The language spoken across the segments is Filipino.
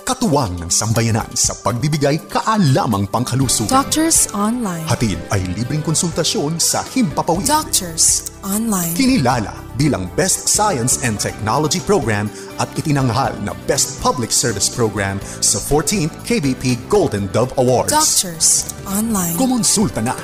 Katuwang ng sambayanan sa pagbibigay kaalamang pangkalusugan. Doctors Online. Hatid ay libreng konsultasyon sa Himpapawid. Doctors Online. Kinilala bilang Best Science and Technology Program at itinanghal na Best Public Service Program sa 14th KBP Golden Dove Awards. Doctors Online. Kumonsulta na.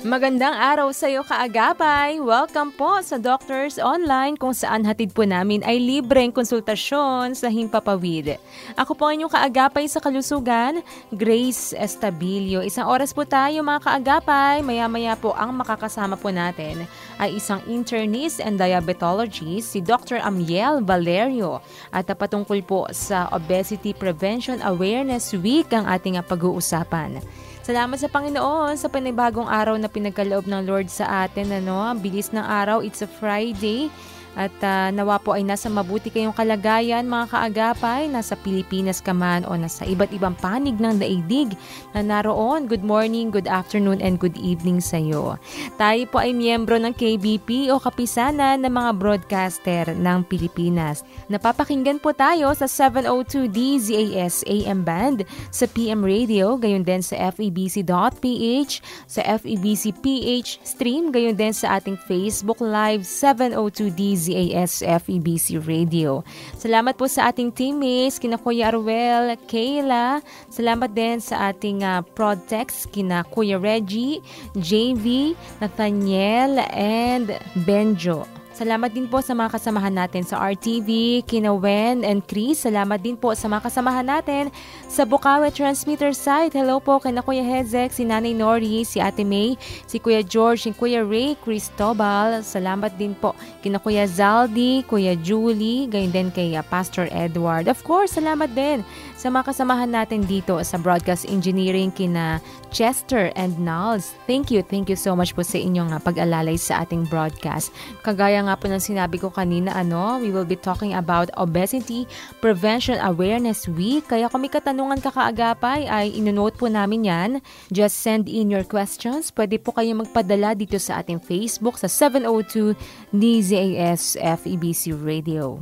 Magandang araw sa iyo kaagapay. Welcome po sa Doctors Online kung saan hatid po namin ay libreng konsultasyon sa Himpapawid. Ako po ang inyong kaagapay sa kalusugan, Grace Estabilio. Isang oras po tayo mga kaagapay. Maya-maya po ang makakasama po natin ay isang internist and diabetologist, si Dr. Amiel Valerio. At patungkol po sa Obesity Prevention Awareness Week ang ating pag-uusapan. Salamat sa Panginoon sa panibagong araw na pinagkaloob ng Lord sa atin. Bilis ng araw, it's a Friday. At nawa po ay nasa mabuti kayong kalagayan mga kaagapay, nasa Pilipinas ka man o nasa iba't ibang panig ng daigdig na naroon. Good morning, good afternoon, and good evening sa iyo. Tayo po ay miyembro ng KBP o Kapisanan ng mga broadcaster ng Pilipinas. Napapakinggan po tayo sa 702 DZAS AM band, sa PM Radio, gayon din sa FEBC.ph, sa FEBC PH stream, gayon din sa ating Facebook Live 702 DZAS FEBC Radio. Salamat po sa ating teammates, kina Kuya Arwel, Kayla. Salamat din sa ating Prodtex, kina Kuya Reggie, JV, Nathaniel, and Benjo. Salamat din po sa mga kasamahan natin sa RTV, kina Wen and Chris. Salamat din po sa mga kasamahan natin sa Bukawe Transmitter site. Hello po kina Kuya Hezek, si Nanay Nori, si Ate May, si Kuya George, si Kuya Ray Cristobal. Salamat din po kina Kuya Zaldi, Kuya Julie, gayon din kay Pastor Edward. Of course, salamat din sa mga kasamahan natin dito sa Broadcast Engineering, kina Chester and Nals. Thank you so much po sa inyong pag-alalay sa ating broadcast. Kagaya nga po ng sinabi ko kanina, we will be talking about Obesity Prevention Awareness Week. Kaya kung may katanungan ka kaagapay, ay inonote po namin yan. Just send in your questions. Pwede po kayo magpadala dito sa ating Facebook sa 702 DZAS FEBC Radio.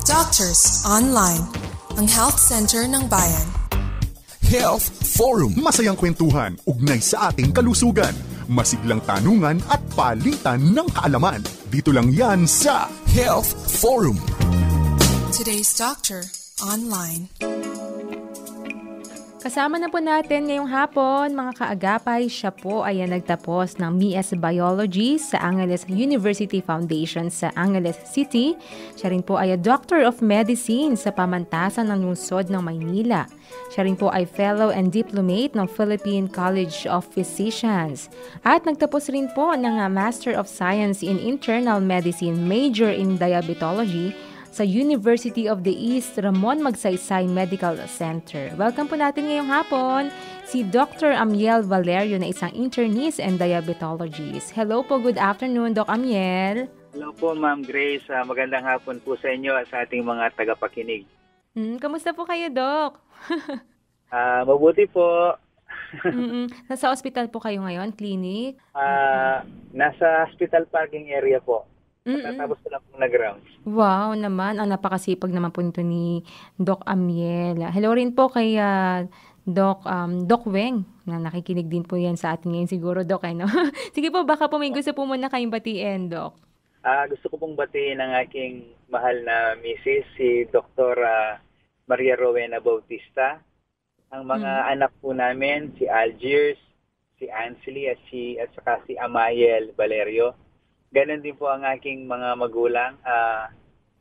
Doctors Online, ang health center ng bayan. Health Forum. Masayang kwentuhan, ugnay sa ating kalusugan. Masiglang tanungan at palitan ng kaalaman. Dito lang yan sa Health Forum. Today's Doctor Online. Kasama na po natin ngayong hapon, mga kaagapay, siya po ay nagtapos ng BS Biology sa Angeles University Foundation sa Angeles City. Siya rin po ay Doctor of Medicine sa pamantasan ng lungsod ng Maynila. Siya rin po ay Fellow and Diplomate ng Philippine College of Physicians. At nagtapos rin po ng Master of Science in Internal Medicine, Major in Diabetology sa University of the East Ramon Magsaysay Medical Center. Welcome po natin ngayong hapon si Dr. Amiel Valerio na isang internist and diabetologist. Hello po, good afternoon, Doc Amiel. Hello po, Ma'am Grace. Magandang hapon po sa inyo at sa ating mga tagapakinig. Kamusta po kayo, Doc? Mabuti po. Nasa ospital po kayo ngayon, clinic? Nasa hospital parking area po. Tapos ko lang pong nag-rounds. Wow naman, ang napakasipag naman po nito ni Doc Amiel. Hello rin po kay Doc Weng, na nakikinig din po yan sa atin ngayon siguro, Doc. Sige po, baka po may gusto po muna kayong batiin, Doc. Gusto ko pong batiin ang aking mahal na misis, si Dr. Maria Rowena Bautista. Ang mga anak po namin, si Algiers, si Ansley at saka si Amiel Valerio. Ganon din po ang aking mga magulang,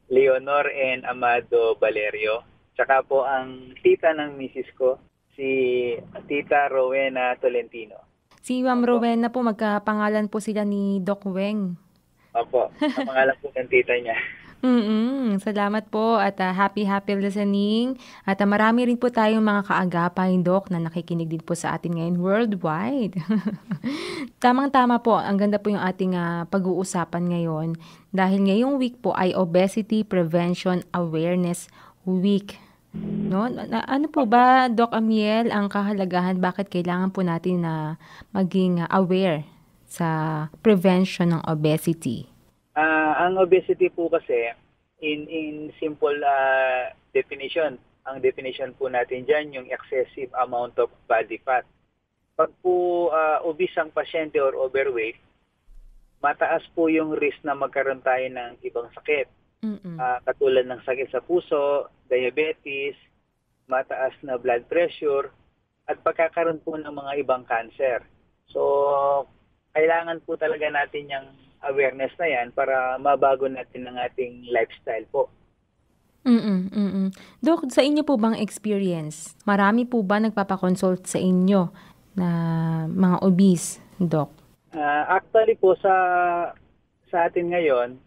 Leonor and Amado Valerio. Tsaka po ang tita ng misis ko, si Tita Rowena Tolentino. Si Ma'am Rowena po, magkapangalan po sila ni Doc Weng. Opo, ang pangalan po ng tita niya. Salamat po at happy listening. At marami rin po tayong mga kaagapay, Doc, na nakikinig din po sa atin ngayon worldwide. Tamang-tama po, ang ganda po yung ating pag-uusapan ngayon dahil ngayong week po ay Obesity Prevention Awareness Week. No? Ano po ba, Doc Amiel, ang kahalagahan? Bakit kailangan po natin na maging aware sa prevention ng obesity? Ang obesity po kasi, in simple definition, ang definition po natin dyan, yung excessive amount of body fat. Pag po obese ang pasyente or overweight, mataas po yung risk na magkaroon tayo ng ibang sakit. Katulad ng sakit sa puso, diabetes, mataas na blood pressure, at pagkakaroon po ng mga ibang cancer. So, kailangan po talaga natin yung awareness na yan para mabago natin ang ating lifestyle po. Dok, sa inyo po bang experience, marami po ba nagpapakonsult sa inyo na mga obese, Dok? Actually po sa atin ngayon,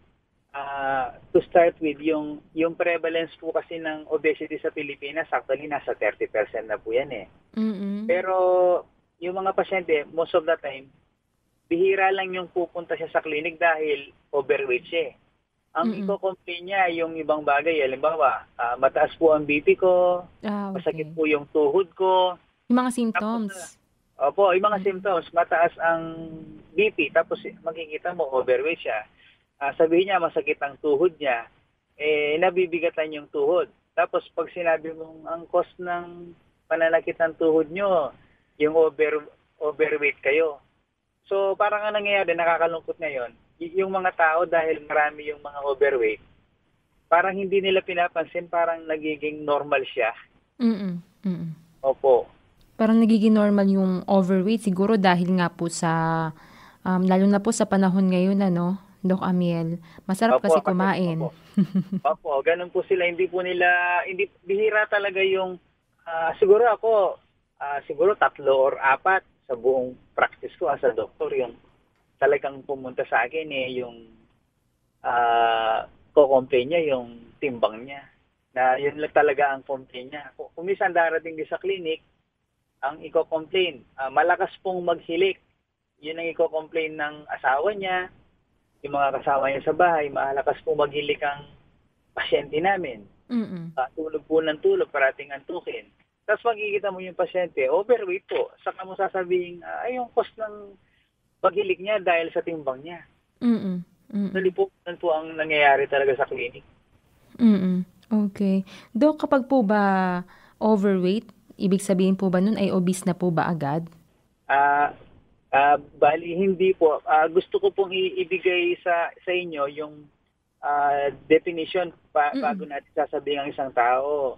to start with, yung prevalence po kasi ng obesity sa Pilipinas, actually nasa 30% na po yan eh. Pero yung mga pasyente, most of the time, bihira lang yung pupunta siya sa clinic dahil overweight siya. Ang i-complain niya yung ibang bagay. Halimbawa, mataas po ang BP ko, masakit po yung tuhod ko. Yung mga symptoms. Opo, yung mga symptoms, mataas ang BP, tapos makikita mo overweight siya. Sabihin niya masakit ang tuhod niya, nabibigatan yung tuhod. Tapos pag sinabi mong ang cost ng pananakit ng tuhod nyo, yung overweight kayo. So parang ang nangyayari, nakakalungkot ngayon, yung mga tao dahil marami yung mga overweight, parang hindi nila pinapansin, parang nagiging normal siya. Opo. Parang nagiging normal yung overweight siguro dahil nga po sa, lalo na po sa panahon ngayon, Doc Amiel, masarap kasi kumain. Opo, ganun po sila. Hindi bihira talaga yung, siguro ako, siguro 3 or 4 sa buong practice ko as a doctor, yung talagang pumunta sa akin yung ko-complain niya, yung timbang niya. Na yun lang talaga ang complain niya. Kung minsan darating din sa clinic, ang i-complain, malakas pong maghilik. Yun ang i-complain ng asawa niya, yung mga kasama niya sa bahay, malakas pong maghilik ang pasyente namin. Tulog po ng tulog, parating antukin. Tapos makikita mo yung pasyente, overweight po. Saka mo sasabihin, yung cost ng paghilik niya dahil sa timbang niya. Nalipunan po ang nangyayari talaga sa clinic. Okay. Dok, kapag po ba overweight, ibig sabihin po ba nun ay obese na po ba agad? Bali, hindi po. Gusto ko pong ibigay sa inyo yung definition bago natin sasabihin ang isang tao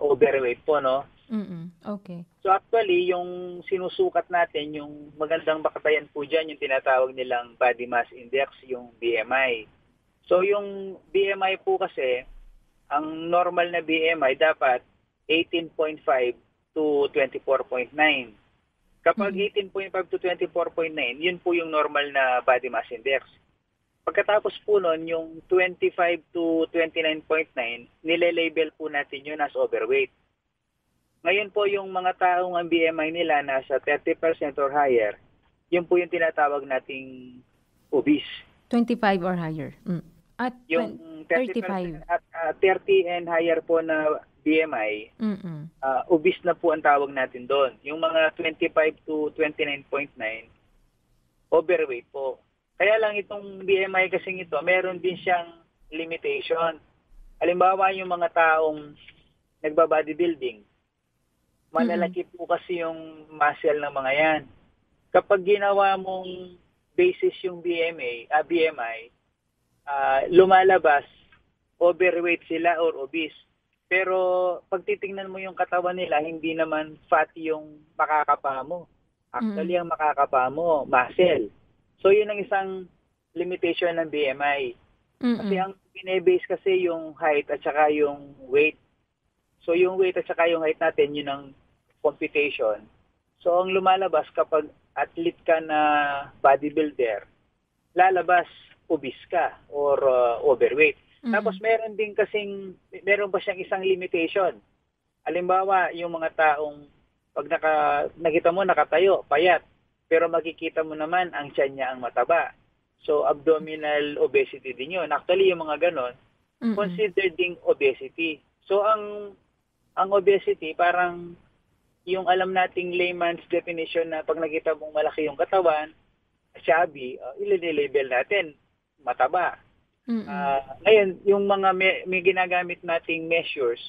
overweight po, no? Okay. So actually, yung sinusukat natin, yung magandang batayan po dyan, yung tinatawag nilang body mass index, yung BMI. So yung BMI po kasi, ang normal na BMI dapat 18.5 to 24.9. Kapag 18.5 to 24.9, yun po yung normal na body mass index. Pagkatapos po nun, yung 25 to 29.9, nile-label po natin yun as overweight. Ngayon po yung mga taong ang BMI nila nasa 30% or higher, yun po yung tinatawag nating obese. 25 or higher. At yung 35. 30 and higher po na BMI, obese na po ang tawag natin doon. Yung mga 25 to 29.9, overweight po. Kaya lang itong BMI kasing ito, meron din siyang limitation. Halimbawa, yung mga taong nagba-bodybuilding, malalaki po kasi yung muscle ng mga yan. Kapag ginawa mong basis yung BMI, lumalabas, overweight sila or obese. Pero pag titingnan mo yung katawan nila, hindi naman fatty yung makakapa mo. Actually, ang makakapa mo, muscle. So, yun ang isang limitation ng BMI. Kasi ang binebase kasi yung height at saka yung weight. So, yung weight at saka yung height natin, yun ang computation. So, ang lumalabas kapag athlete ka na bodybuilder, lalabas obese ka or overweight. Tapos meron pa siyang isang limitation. Halimbawa, yung mga taong pag nakita mo nakatayo, payat, pero makikita mo naman ang tiyan niya ang mataba. So abdominal obesity din yun. Actually, yung mga ganon, considered ding obesity. So ang obesity parang yung alam nating layman's definition na pag nakita mong malaki yung katawan, chubby, ililabel natin mataba. Ngayon, yung mga may ginagamit nating measures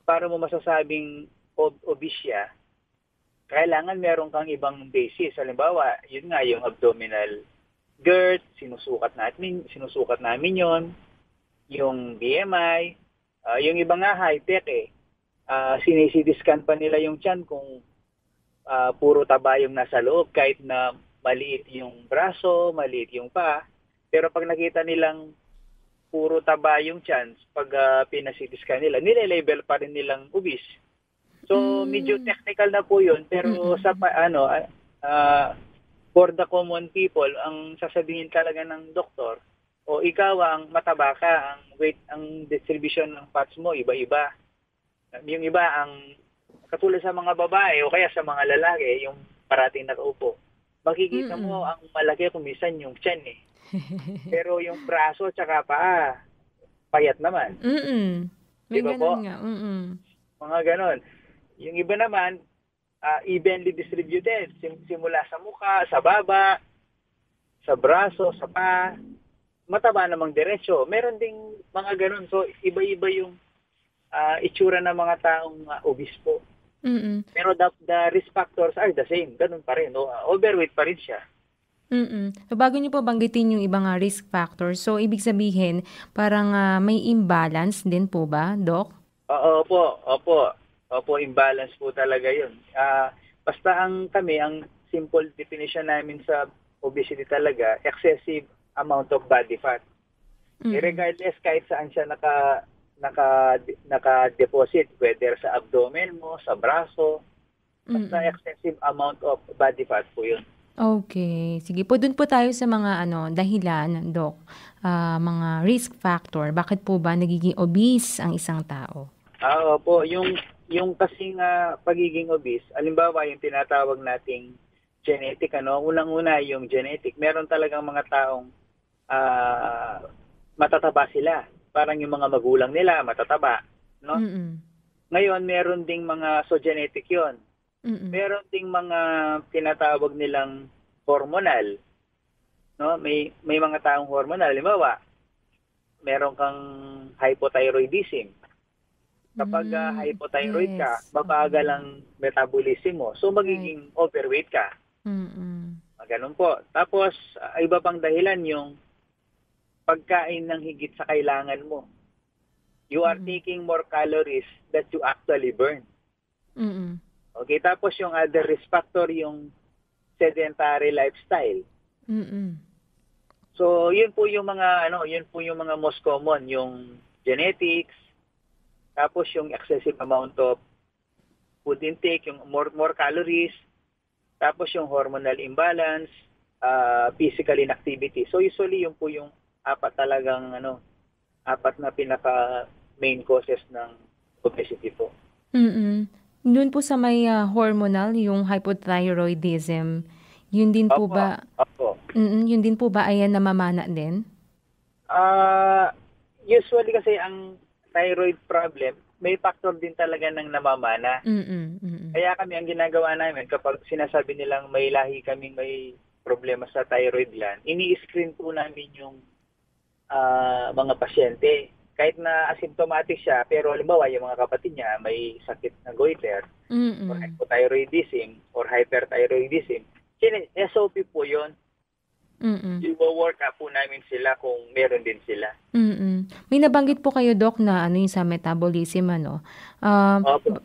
para mo masasabing obese siya, kailangan meron kang ibang basis. Halimbawa, yun nga, yung abdominal girth, sinusukat namin yon, yung BMI, yung iba nga high-tech sinisitiskan pa nila yung tiyan kung puro taba yung nasa loob, kahit na maliit yung braso, maliit yung paa. Pero pag nakita nilang puro taba yung tiyan, pag pinasitiskan nila, nile-label pa rin nilang obese. So, medyo technical na po yun, pero for the common people, ang sasabihin talaga ng doktor, ikaw ang mataba ka, ang weight, ang distribution ng fats mo, iba-iba. Yung iba, ang katulad sa mga babae o kaya sa mga lalaki, yung parating nakaupo, makikita mo ang malaki kung minsan yung tiyan Pero yung braso tsaka paa, payat naman. May diba ganun po? nga. Mga ganon. Yung iba naman, evenly distributed. Simula sa mukha, sa baba, sa braso, sa paa, mataba namang diretsyo. Meron ding mga ganon. So, iba-iba yung itsura ng mga taong obese po. Pero the risk factors are the same. Ganun pa rin. Overweight pa rin siya. So, bago niyo po banggitin yung ibang risk factors, so ibig sabihin, parang may imbalance din po ba, Doc? Opo, imbalance po talaga yun. Basta ang simple definition namin sa obesity talaga, excessive amount of body fat. Regardless kahit saan siya naka-deposit, whether sa abdomen mo, sa braso, basta excessive amount of body fat po yun. Okay. Sige po, dun po tayo sa mga dahilan, Doc, mga risk factor. Bakit po ba nagiging obese ang isang tao? Opo, yung kasing pagiging obese, alimbawa yung tinatawag nating genetic, unang-una yung genetic. Meron talagang mga taong matataba sila. Parang yung mga magulang nila matataba, no? Ngayon, meron ding mga genetic yon. Meron ding mga tinatawag nilang hormonal, no? May mga taong hormonal, halimbawa, meron kang hypothyroidism. Kapag hypothyroid ka, mabagal ang metabolism mo. So, magiging overweight ka. Ganun po. Tapos, iba pang dahilan yung pagkain ng higit sa kailangan mo. You are taking more calories that you actually burn. Okay, tapos yung other risk factor, yung sedentary lifestyle. So, yun po yung mga most common, yung genetics, tapos yung excessive amount of food intake, yung more calories, tapos yung hormonal imbalance, physical inactivity. So, usually yun po yung apat na pinaka main causes ng obesity po. Doon po sa may hormonal, yung hypothyroidism, yun din po ba? Opo. Yun din po ba ay namamana din? Usually kasi ang thyroid problem, may factor din talaga ng namamana. Kaya kami, ang ginagawa namin, kapag sinasabi nilang may lahi kaming may problema sa thyroid gland, ini-screen po namin yung mga pasyente. Kahit na asymptomatic siya, pero halimbawa yung mga kapatid niya may sakit na goiter, or hypothyroidism, or hyperthyroidism, SOP po yun. I-work up po namin sila kung meron din sila. May nabanggit po kayo, Doc, na yung sa metabolism,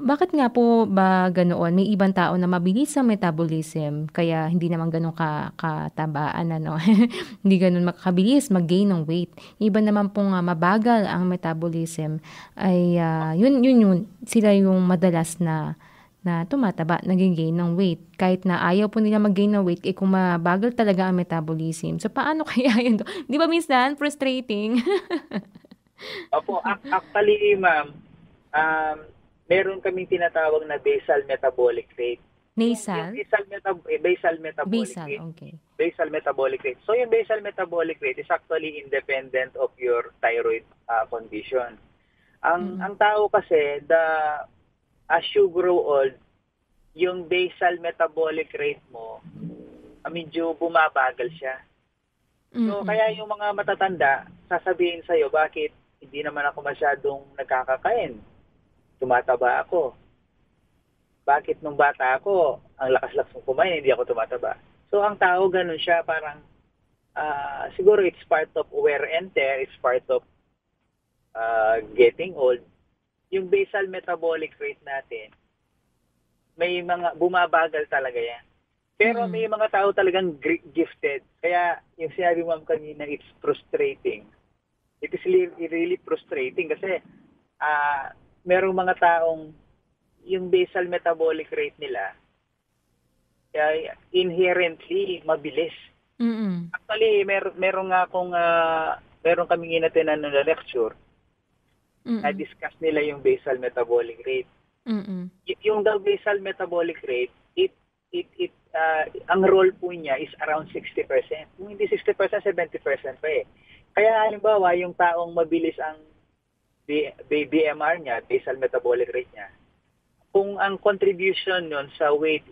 bakit nga po ba ganoon? May ibang tao na mabilis ang metabolism, kaya hindi naman ganun katabaan, hindi ganun makabilis mag-gain ng weight. Iba naman pong mabagal ang metabolism, ay yun, sila yung madalas na tumataba, nag-gain ng weight. Kahit na ayaw po nila mag-gain ng weight, kung mabagal talaga ang metabolism. So, paano kaya yun? Di ba minsan, frustrating? Opo, actually, ma'am, meron kaming tinatawag na basal metabolic rate. Nasal? Basal metabolic rate. Okay. Basal metabolic rate. So, yung basal metabolic rate is actually independent of your thyroid condition. Ang tao kasi, as you grow old, yung basal metabolic rate mo, medyo bumabagal siya. So, kaya yung mga matatanda, sasabihin sa'yo, bakit hindi naman ako masyadong nagkakakain? Tumataba ako. Bakit nung bata ako, ang lakas-lakas kong kumain, hindi ako tumataba? So, ang tao, ganun siya, parang, siguro it's part of wear and tear, it's part of getting old. Yung basal metabolic rate natin, may mga bumabagal talaga yan. Pero may mga tao talagang gifted. Kaya yung sinabi mo kanina, it's frustrating. It is really frustrating kasi merong mga taong yung basal metabolic rate nila inherently mabilis. Actually, meron kaming inatenan na lecture na discuss nila yung basal metabolic rate. Yung daw basal metabolic rate, ang role po niya is around 60%. Kung hindi 60%, 70% pa eh. Kaya halimbawa, yung taong mabilis ang BMR niya, basal metabolic rate niya, kung ang contribution nun sa weight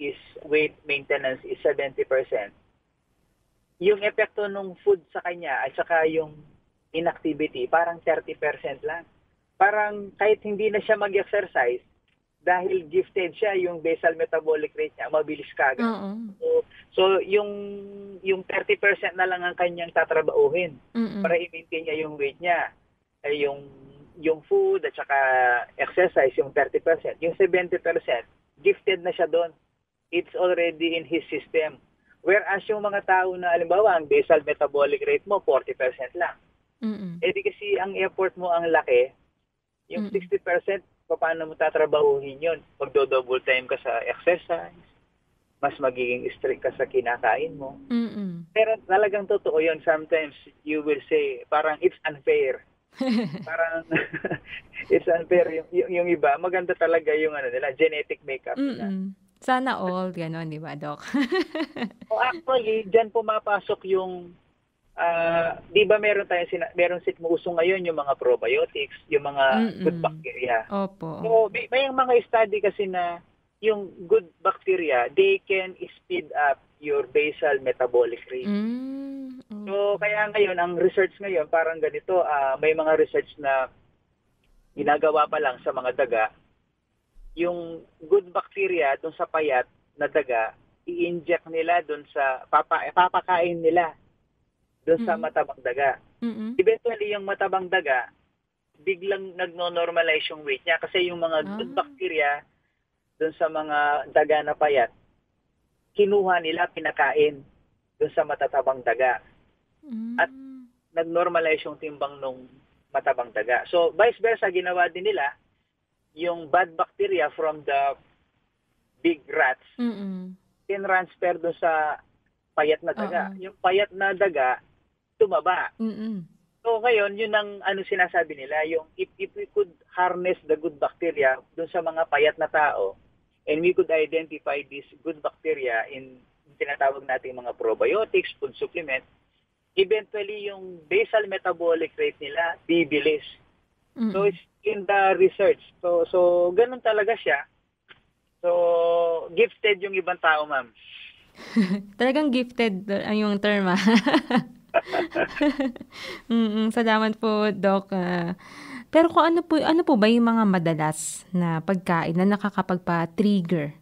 maintenance is 70%, yung epekto ng food sa kanya at saka yung inactivity, parang 30% lang. Parang kahit hindi na siya mag-exercise, dahil gifted siya, yung basal metabolic rate niya, mabilis kagad. So yung 30% na lang ang kanyang tatrabahuhin para i-maintain niya yung weight niya. Yung food at saka exercise, yung 30%. Yung 70%, gifted na siya doon. It's already in his system. Whereas yung mga tao na, alimbawa, ang basal metabolic rate mo, 40% lang. Di kasi ang effort mo ang laki, yung 60%, paano mo tatrabahuhin yun? Pagdo-double time ka sa exercise, mas magiging strict ka sa kinakain mo. Pero talagang totoo yun. Sometimes you will say, parang it's unfair. Parang it's unfair. Yung iba, maganda talaga yung genetic makeup nila. Sana all, gano'n, di ba, Doc? Actually, dyan pumapasok yung di ba meron uso ngayon yung mga probiotics, yung mga good bacteria. Opo. So may mga study kasi na yung good bacteria, they can speed up your basal metabolic rate. So kaya ngayon ang research ngayon parang ganito, may mga research na ginagawa pa lang sa mga daga. Yung good bacteria dun sa payat na daga, i-inject nila dun sa papakain nila doon sa matabang daga. Eventually, yung matabang daga, biglang nagno-normalize yung weight niya kasi yung mga good bacteria doon sa mga daga na payat, kinuha nila, pinakain doon sa matatabang daga. At nag-normalize yung timbang nung matabang daga. So, vice versa, ginawa din nila yung bad bacteria from the big rats, tinransfer doon sa payat na daga. Yung payat na daga, tumaba. So ngayon, yun ang sinasabi nila, yung if we could harness the good bacteria dun sa mga payat na tao, and we could identify this good bacteria in tinatawag nating mga probiotics, food supplement, eventually yung basal metabolic rate nila bibilis. So it's in the research. So ganun talaga siya. So gifted yung ibang tao, ma'am. Talagang gifted yung term. Salamat po, Doc. Pero kung ano po ba yung mga madalas na pagkain na nakakapagpa-trigger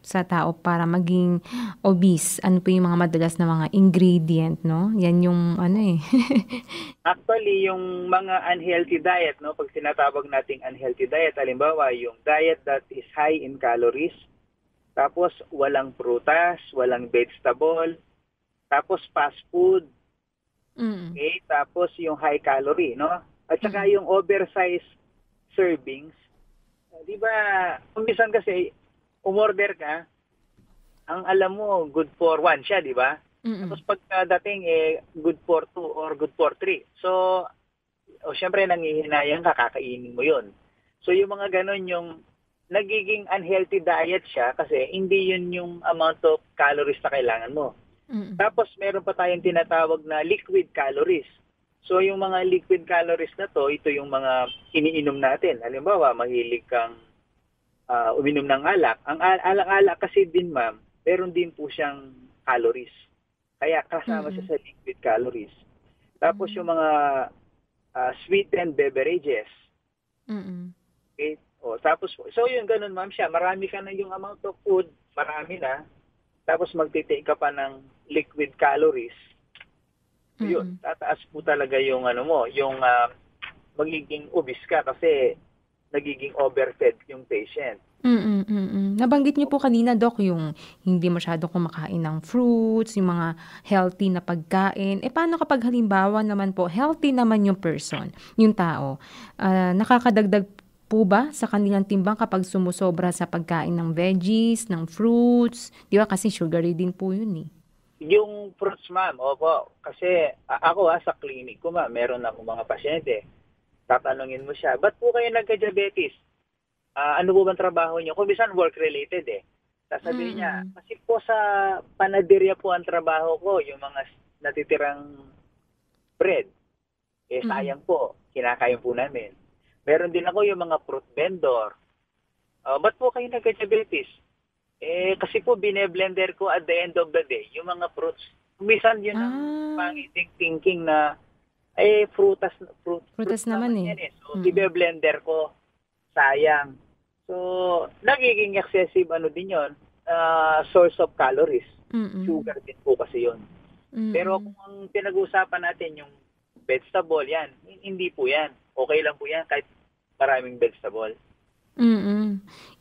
sa tao para maging obese? Ano po yung mga madalas na mga ingredient, no? Yan yung Actually, yung mga unhealthy diet, no? Pag tinatawag nating unhealthy diet, halimbawa, yung diet that is high in calories, tapos walang prutas, walang vegetable, tapos fast food, okay? Tapos yung high calorie, no? At saka yung oversized servings. Di ba, minsan kasi, umorder ka, ang alam mo, good for 1 siya, di ba? Tapos pagdating, good for 2 or good for 3. So, syempre, nangihinayang ka, kakainin mo yun. So, yung mga ganon, yung nagiging unhealthy diet siya kasi hindi yun yung amount of calories na kailangan mo. Tapos meron pa tayong tinatawag na liquid calories. So yung mga liquid calories na to, ito yung mga iniinom natin. Halimbawa, mahilig kang uminom ng alak. Ang alak kasi din, ma'am, meron din po siyang calories. Kaya kasama siya sa liquid calories. Tapos yung mga sweetened beverages. Okay? Tapos, so yun, ganun ma'am siya. Marami ka na yung amount of food, marami na. Tapos magtitake ka pa ng liquid calories. So yun, tataas po talaga yung yung magiging obese ka kasi nagiging overfed yung patient. Nabanggit niyo po kanina, Doc, yung hindi masyadong kumakain ng fruits, yung mga healthy na pagkain. Paano kapag halimbawa naman po, healthy naman yung person, yung tao, nakakadagdag po ba sa kanilang timbang kapag sumusobra sa pagkain ng veggies, ng fruits? Di ba kasi sugary din po yun eh. Yung fruits, ma'am, opo. Kasi ako sa clinic ko, ma'am, meron akong mga pasyente. Tatanungin mo siya, ba't po kayo nagka-diabetes? Ano po bang trabaho niyo? Kung bisan work-related Sasabihin niya, kasi po sa panaderya po ang trabaho ko, yung mga natitirang bread. Sayang po, kinakain po namin. Meron din ako yung mga fruit vendor. Ba't po kayo nagka-diabetes? Kasi po bine-blender ko at the end of the day, yung mga fruits. Minsan yun ang pangiting thinking na, frutas naman So, ibe-blender ko. Sayang. So, nagiging excessive din yun, source of calories. Sugar din po kasi yun. Pero kung ang pinag-uusapan natin yung vegetable, yan, hindi po yan. Okay lang po yan kahit maraming vegetable.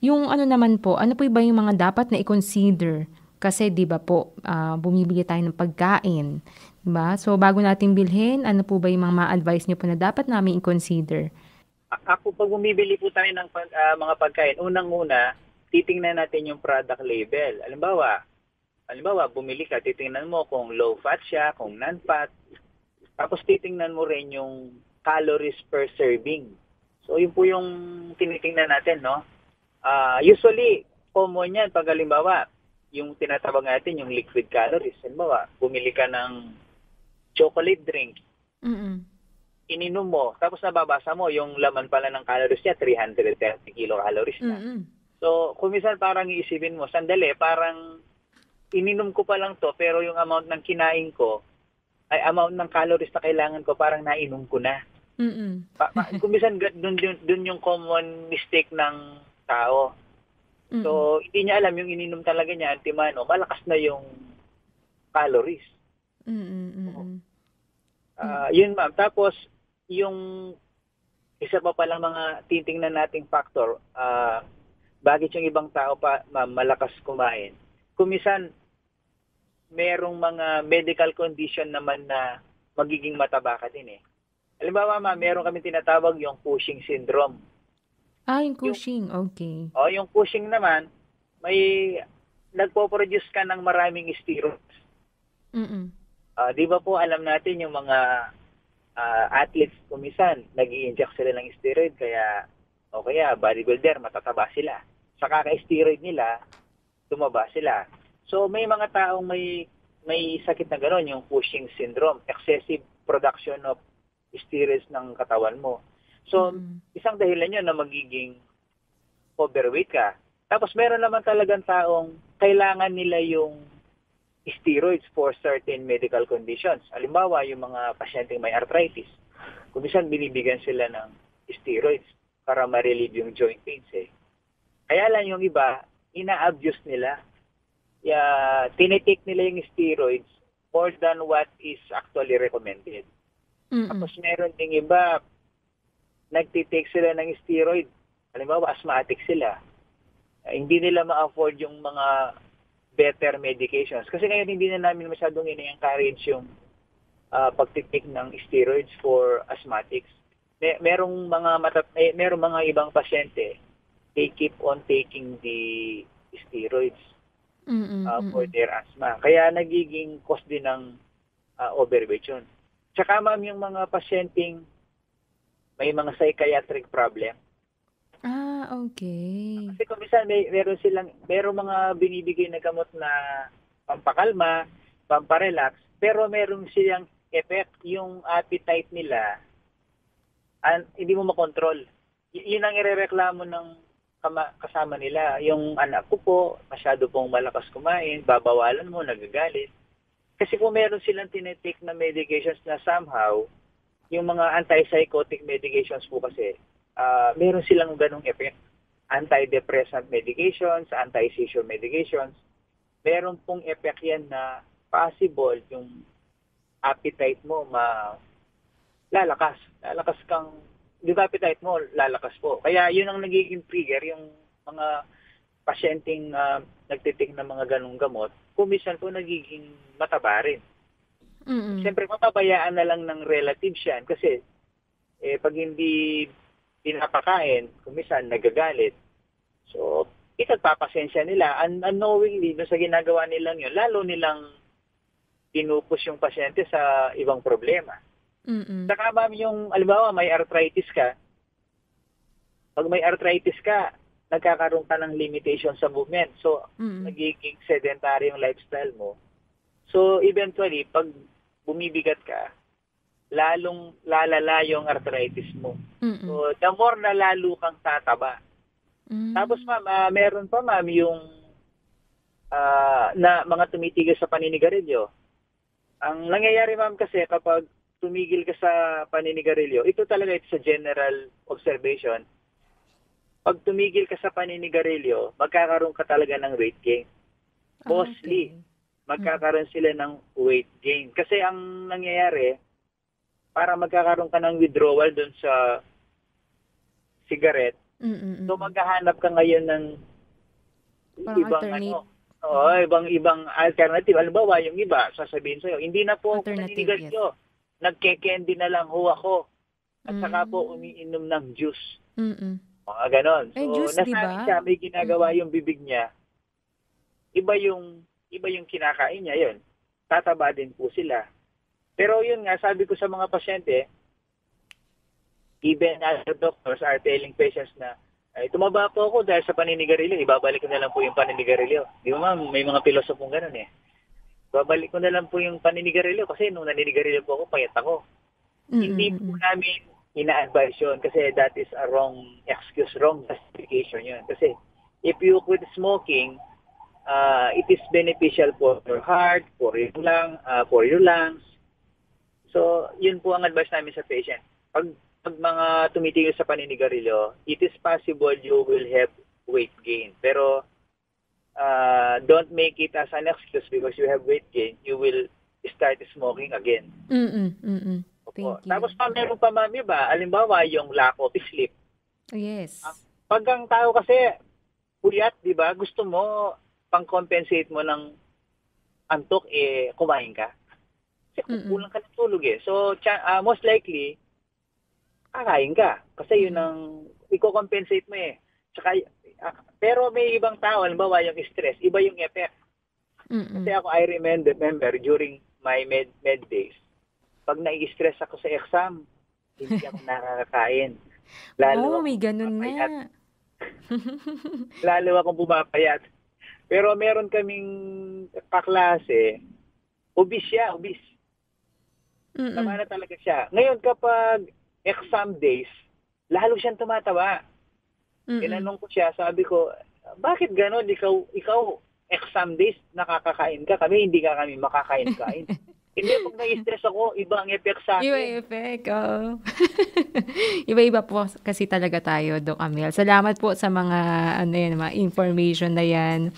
Yung naman po, ano po ba yung mga dapat na i-consider? Kasi di ba po, bumibili tayo ng pagkain. Diba? So, bago natin bilhin, ano po ba yung mga ma-advise niyo po na dapat namin i-consider? Ako, pag bumibili po tayo ng mga pagkain, unang-una, titingnan natin yung product label. Halimbawa, bumili ka, titingnan mo kung low fat siya, kung non-fat. Tapos titingnan mo rin yung calories per serving. So, yun po yung tinitingnan natin, no? Usually, common yan pag halimbawa, yung tinatawag natin yung liquid calories. Halimbawa, bumili ka ng chocolate drink. Ininom mo, tapos nababasa mo, yung laman pala ng calories niya, 330 kilocalories na. So, kung minsan parang iisipin mo, sandali, parang ininom ko pa lang to, pero yung amount ng kinain ko, ay amount ng calories na kailangan ko, parang nainom ko na. Kung minsan, dun yung common mistake ng tao. So, hindi niya alam yung ininom talaga niya, antimano, malakas na yung calories. Yun, ma'am. Tapos, yung isa pa palang mga titingnan nating factor, bakit yung ibang tao pa malakas kumain? Kumisan, merong mga medical condition naman na magiging mataba ka din Halimbawa, meron kami tinatawag yung Cushing syndrome. Yung Cushing, okay. Yung Cushing naman, may nagpo-produce ka ng maraming steroids. Di ba po alam natin yung mga athletes kumisan, nag-i-inject sila ng steroid kaya bodybuilder, matataba sila. Sa kaka-steroid nila, tumaba sila. So may mga taong may sakit na gano'n, yung Cushing syndrome, excessive production of steroids ng katawan mo. So isang dahilan yun na magiging overweight ka. Tapos meron naman talagang taong kailangan nila yung steroids for certain medical conditions. Halimbawa, yung mga pasyenteng may arthritis. Kung minsan, binibigyan sila ng steroids para ma-relieve yung joint pains Kaya lang yung iba, ina-abuse nila. Tinitake nila yung steroids more than what is actually recommended. Tapos meron ding iba, nagtitake sila ng steroid. Halimbawa, asthmatic sila. Hindi nila ma-afford yung mga better medications. Kasi ngayon hindi na namin masyadong ina-encourage yung pagtitake ng steroids for asthmatics. Merong mga ibang pasyente, they keep on taking the steroids for their asthma. Kaya nagiging cause din ng overweight yun. Tsaka ma'am, yung mga pasyenteng may mga psychiatric problem. Okay. Kasi kung minsan meron mga binibigay na gamot na pampakalma, pamparelax, pero meron silang effect, yung appetite nila, hindi mo makontrol. Yun ang irereklamo ng kasama nila. Yung anak ko po, masyado pong malakas kumain, babawalan mo, nagagalit. Kasi kung meron silang tinitake na medications na somehow, yung mga antipsychotic medications po kasi, meron silang ganong effect. Antidepressant medications, anti-seizure medications, meron pong effect yan na possible yung appetite mo lalakas. Lalakas kang, yung appetite mo, lalakas po. Kaya yun ang nagiging trigger, yung mga pasyenteng nagtitik ng mga ganong gamot, kumisan po nagiging mataba rin. Siyempre, mapabayaan na lang ng relatives yan kasi pag hindi pinapakain, kumisan nagagalit. So, itagpapasensya nila. Unknowingly, sa ginagawa nilang yun, lalo nilang pinupus yung pasyente sa ibang problema. Saka ma'am, yung, alimbawa, may arthritis ka. Pag may arthritis ka, nagkakaroon ka ng limitation sa movement. So, nagiging sedentary yung lifestyle mo. So, eventually, pag bumibigat ka, lalong lalala yung arthritis mo. So, the more na lalo kang tataba. Tapos, ma'am, meron pa, ma'am, yung na mga tumitigil sa paninigarilyo. Ang nangyayari, ma'am, kasi kapag tumigil ka sa paninigarilyo, ito talaga sa general observation, pag tumigil ka sa paninigarilyo, magkakaroon ka talaga ng weight gain. Mostly, magkakaroon sila ng weight gain. Kasi ang nangyayari, para magkakaroon ka ng withdrawal dun sa cigarette, so maghahanap ka ngayon ng ibang alternative. Halimbawa, yung iba, sasabihin sa'yo, hindi na po paninigarilyo. Nagke-candy na lang ho ako. At saka po umiinom ng juice. Mga ganon. So, nasabi siya, may ginagawa yung bibig niya. Iba yung kinakain niya, yun. Tataba din po sila. Pero yun nga, sabi ko sa mga pasyente, even other doctors are telling patients na, ay, tumaba po ako dahil sa paninigarilyo, ibabalik ko na lang po yung paninigarilyo. Di ba ma'am, may mga pilosopong ganon eh. Babalik ko na lang po yung paninigarilyo kasi nung naninigarilyo po ako, payat ako. Hindi po namin ina-advise yun kasi that is a wrong excuse, wrong justification yun. Kasi if you quit smoking, it is beneficial for your heart, for your lungs. So, yun po ang advice namin sa patient. Pag mga tumitigil sa paninigarilyo, it is possible you will have weight gain. Pero don't make it as an excuse because you have weight gain, you will start smoking again. Tapos meron pa ma'am iba, alimbawa yung lack of sleep. Yes. Pag ang tao kasi puyat, di ba, gusto mo pang-compensate mo ng antok, kumain ka. Kasi kulang ka ng tulog eh. So, most likely, kakain ka. Kasi yun ang i-compensate mo eh. Tsaka, pero may ibang tao, halimbawa yung stress, iba yung effect. Kasi ako, I remember during my med days, pag nai-stress ako sa exam, hindi ako nakakakain. May ganun na. Lalo akong bumapayat. Pero meron kaming kaklase, obese siya, obese. Tama na talaga siya. Ngayon kapag exam days, lalo siyang tumatawa. Tinanong ko siya, sabi ko, bakit gano'n? Ikaw exam days, nakakakain ka. Kami, hindi kami makakain-kain. Hindi, pag na-stress ako, iba ang effect sa akin. Iba effect, Iba-iba po kasi talaga tayo, Doc Amel. Salamat po sa mga, mga information na yan.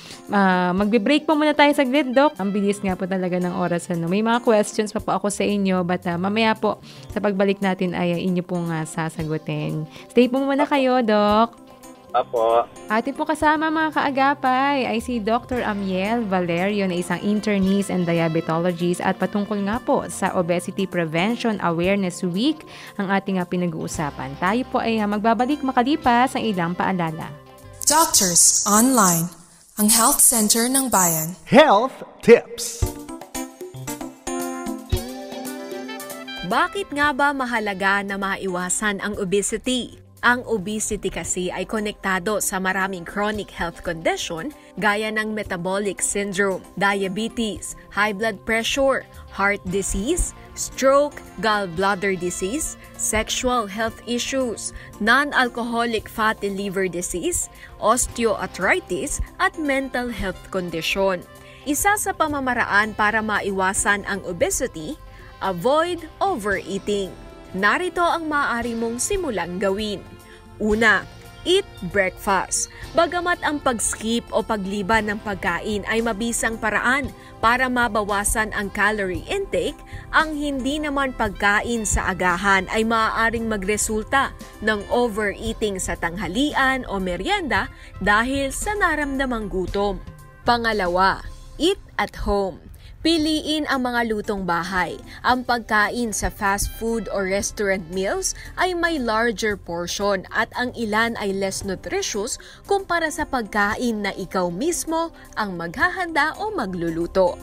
Magbe-break po muna tayo saglit, Doc. Ang bilis nga po talaga ng oras. May mga questions pa po ako sa inyo, but mamaya po, sa pagbalik natin ay inyo pong sasagutin. Stay po muna kayo, Doc. Apo. Atin po kasama mga kaagapay ay si Dr. Amiel Valerio na isang internist and diabetologist at patungkol nga po sa Obesity Prevention Awareness Week ang ating pinag-uusapan. Tayo po ay magbabalik makalipas ang ilang paalala. Doctors Online, ang Health Center ng Bayan. Health Tips. Bakit nga ba mahalaga na maiwasan ang obesity? Ang obesity kasi ay konektado sa maraming chronic health condition gaya ng metabolic syndrome, diabetes, high blood pressure, heart disease, stroke, gallbladder disease, sexual health issues, non-alcoholic fatty liver disease, osteoarthritis at mental health condition. Isa sa pamamaraan para maiwasan ang obesity, avoid overeating. Narito ang maaari mong simulang gawin. Una, eat breakfast. Bagamat ang pag-skip o pagliban ng pagkain ay mabisang paraan para mabawasan ang calorie intake, ang hindi naman pagkain sa agahan ay maaaring magresulta ng overeating sa tanghalian o merienda dahil sa naramdamang gutom. Pangalawa, eat at home. Piliin ang mga lutong bahay. Ang pagkain sa fast food or restaurant meals ay may larger portion at ang ilan ay less nutritious kumpara sa pagkain na ikaw mismo ang maghahanda o magluluto.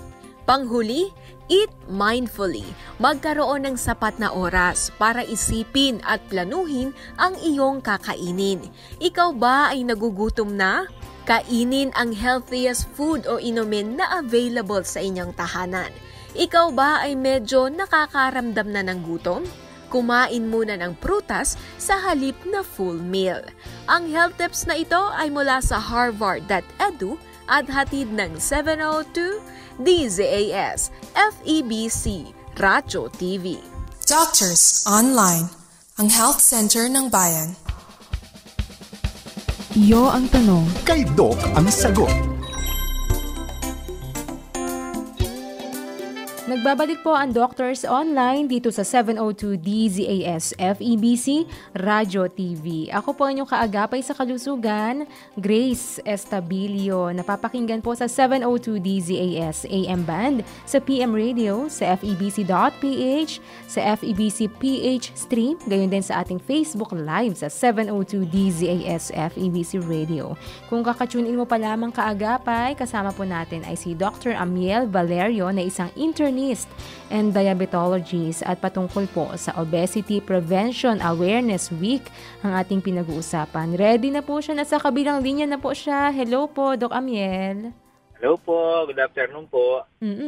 Panghuli, eat mindfully. Magkaroon ng sapat na oras para isipin at planuhin ang iyong kakainin. Ikaw ba ay nagugutom na? Kainin ang healthiest food o inumin na available sa inyong tahanan. Ikaw ba ay medyo nakakaramdam na ng gutom? Kumain muna ng prutas sa halip na full meal. Ang health tips na ito ay mula sa harvard.edu at hatid ng 702 DZAS FEBC Radyo TV. Doctors Online, ang health center ng bayan. Iyo ang tanong. Kay Doc ang sagot. Nagbabalik po ang Doctors Online dito sa 702 DZAS FEBC Radyo TV. Ako po inyong kaagapay sa kalusugan, Grace Estabilio. Napapakinggan po sa 702 DZAS AM Band, sa PM Radio, sa FEBC.ph, sa FEBC PH Stream, gayon din sa ating Facebook Live sa 702 DZAS FEBC Radio. Kung kakatune in mo pa lamang kaagapay, kasama po natin ay si Dr. Amiel Valerio na isang internist and diabetologist at patungkol po sa Obesity Prevention Awareness Week ang ating pinag-uusapan. Ready na po siya, nasa kabilang linya na po siya. Hello po, Doc Amiel. Hello po, good afternoon po.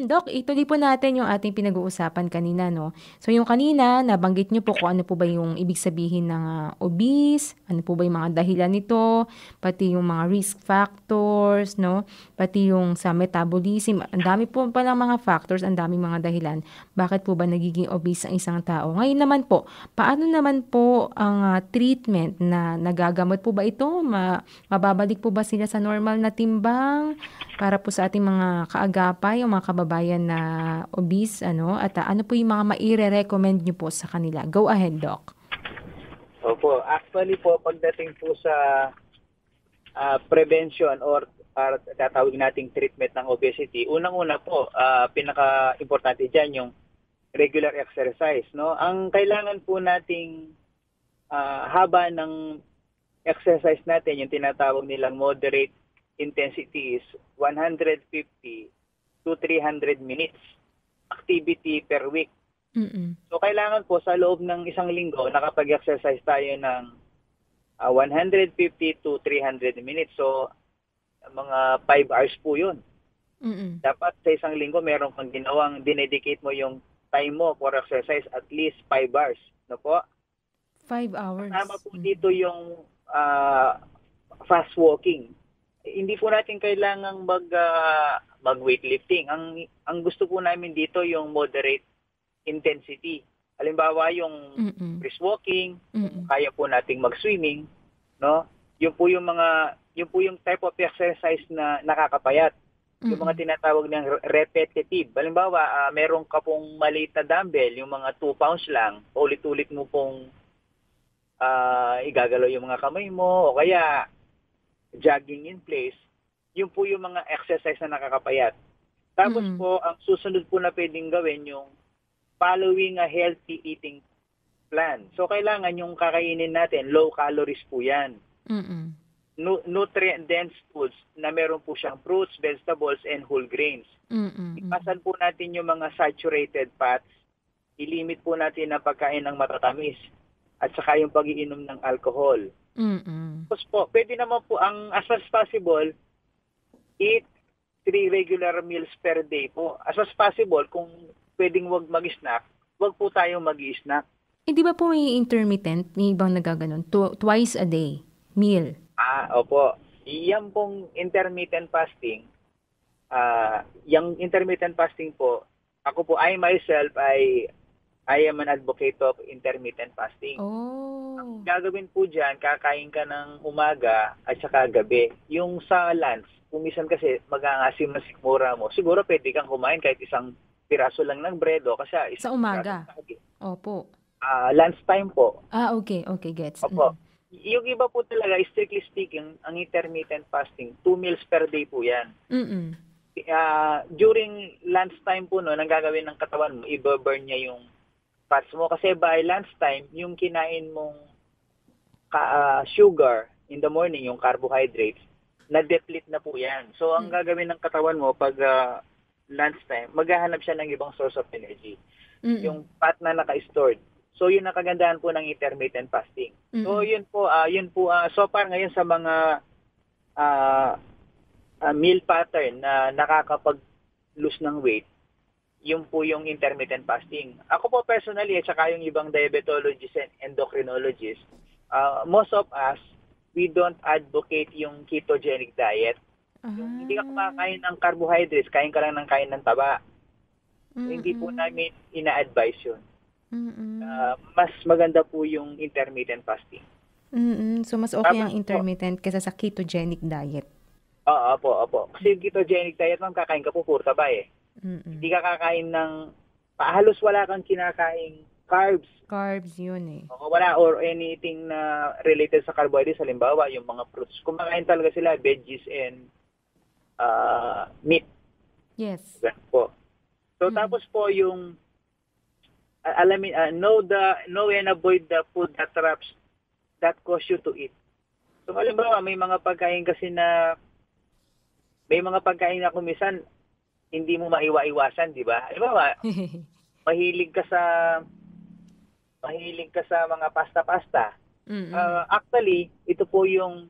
Doc, ituloy po natin yung ating pinag-uusapan kanina, no? So yung kanina, nabanggit niyo po kung ano po ba yung ibig sabihin ng obese, ano po ba yung mga dahilan nito, pati yung mga risk factors, no? Pati yung sa metabolism, ang dami po palang mga factors, ang daming mga dahilan. Bakit po ba nagiging obese ang isang tao? Ngayon naman po, paano naman po ang treatment na nagagamot po ba ito? Mababalik po ba sila sa normal na timbang para po sa ating mga kaagapay o mga kababayan na obese, at ano po yung mga maire-recommend nyo po sa kanila? Go ahead, Doc. Opo, actually po, pagdating po sa prevention or tatawag nating treatment ng obesity, unang-una po, pinaka-importante dyan yung regular exercise, no? Ang kailangan po nating haba ng exercise natin, yung tinatawag nilang moderate intensity is 150 to 300 minutes activity per week. So kailangan po sa loob ng isang linggo nakapag-exercise tayo ng 150 to 300 minutes. So mga 5 hours po yun. Dapat sa isang linggo meron kang ginawang dinedicate mo yung time mo for exercise at least 5 hours. No po? 5 hours. Tama po dito yung fast walking. Hindi po natin kailangang mag-weightlifting. Ang gusto po namin dito yung moderate intensity. Halimbawa yung brisk walking, kaya po nating mag-swimming, no? Yun po yung type of exercise na nakakapayat. Yung mga tinatawag ng repetitive. Halimbawa, meron ka pong maliit na dumbbell, yung mga 2 pounds lang, ulit-ulit mo pong igagalaw yung mga kamay mo o kaya jogging in place, yun po yung mga exercise na nakakapayat. Tapos po, ang susunod po na pwedeng gawin yung following a healthy eating plan. So, kailangan yung kakainin natin, low calories po yan. Nutrient-dense foods na meron po siyang fruits, vegetables, and whole grains. Ipasan po natin yung mga saturated fats. Ilimit po natin ang pagkain ng matatamis at saka yung pag-iinom ng alcohol. Tapos po, pwede naman po as much as possible, eat 3 regular meals per day po. As much as possible, kung pwedeng wag mag-snack, wag po tayong mag-snack. Di ba po may intermittent, may ibang nagaganon, twice a day meal? Opo. Iyan pong intermittent fasting, yung intermittent fasting po, ako po, I myself, I am an advocate of intermittent fasting. Ang gagawin po dyan, kakain ka ng umaga at saka gabi. Yung sa lunch, kung minsan kasi mag-aangasim na sikmura mo, siguro pwede kang kumain kahit isang piraso lang ng bread o kasi Sa umaga? Opo. Lunch time po. Okay. Okay, gets. Opo. Yung iba po talaga, strictly speaking, ang intermittent fasting, 2 meals per day po yan. During lunch time po, ang gagawin ng katawan mo, i-burn niya yung fats mo. Kasi by lunch time, yung kinain mong sugar in the morning, yung carbohydrates, na-deplete na po yan. So, ang gagawin ng katawan mo pag lunch time, maghahanap siya ng ibang source of energy. Yung fat na naka-stored. So, yun ang kagandahan po ng intermittent fasting. So, yun po, so far ngayon sa mga meal pattern na nakakapag-lose ng weight, yun po yung intermittent fasting. Ako po personally, at saka yung ibang diabetologists and endocrinologists, most of us, we don't advocate yung ketogenic diet. Yung hindi ka kumakain ng carbohydrates, kain ka lang ng kain ng taba. Hindi po namin ina-advise yun. Mas maganda po yung intermittent fasting. So, mas okay ang intermittent kaysa sa ketogenic diet. Opo. Kasi yung ketogenic diet, ma'am, kakain ka po puro taba eh. Hindi ka kakain ng, halos wala kang kinakain carbs. Carbs yun eh. Wala or anything na related sa carbohydrates. Halimbawa, yung mga fruits. Kumakain talaga sila, veggies and meat. Yes. Ganun po. So, tapos po yung know and avoid the food that traps that cause you to eat. So, halimbawa, may mga pagkain na kumisan, hindi mo maiwa-iwasan, di ba? Halimbawa, mahilig ka sa mga pasta-pasta. Actually, ito po yung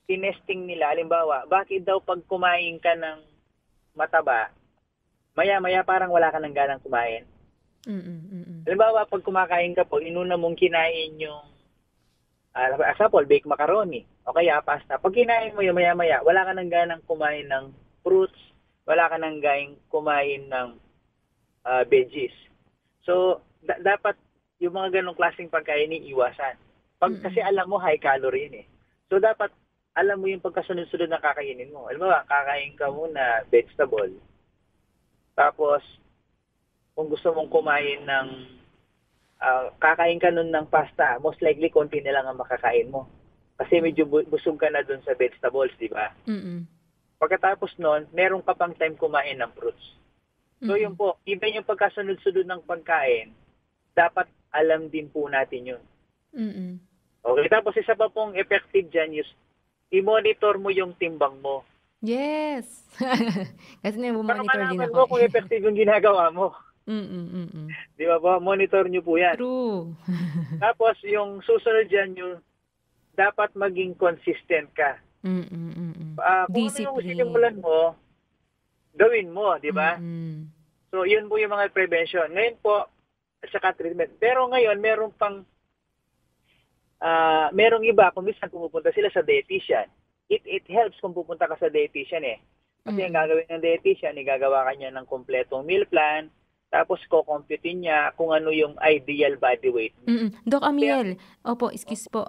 tinesting nila. Halimbawa, bakit daw pag kumain ka ng mataba, maya-maya parang wala ka ng ganang kumain. Halimbawa, pag kumakain ka po, inuna mong kinain yung example, baked macaroni o kaya pasta. Pag kinain mo yung maya-maya, wala ka ng ganang kumain ng fruits, wala ka ng ganang kumain ng veggies. So, dapat yung mga ganong klaseng pagkain iiwasan. Kasi alam mo, high calorie yun eh. So, dapat alam mo yung pagkasunod-sunod na kakainin mo. Alam mo, kakain ka muna vegetable. Tapos, kung gusto mong kumain ng kakain ka nun ng pasta, most likely konti na lang ang makakain mo. Kasi medyo busog ka na dun sa vegetables, di ba? Pagkatapos nun, meron ka pang time kumain ng fruits. So yun po, even yung pagkasunod-sunod ng pagkain, dapat alam din po natin yun. Okay, tapos isa pa pong effective dyan is, i-monitor mo yung timbang mo. Yes! Kasi na-monitor din ako. Para malaman mo kung effective yung ginagawa mo. Di ba po? Monitor nyo po yan. True. Tapos, yung susunod dyan, yung dapat maging consistent ka. Kung ano yung sinimulan mo, gawin mo, di ba? So, yun po yung mga prevention. Ngayon po, at saka treatment. Pero ngayon, merong iba, kung minsan pumupunta sila sa dietitian. It helps kung pupunta ka sa dietitian eh. Kasi ang gagawin ng dietitian, igagawa ka niya ng kompletong meal plan, tapos ko-computein niya kung ano yung ideal body weight. Doc Amiel, excuse po.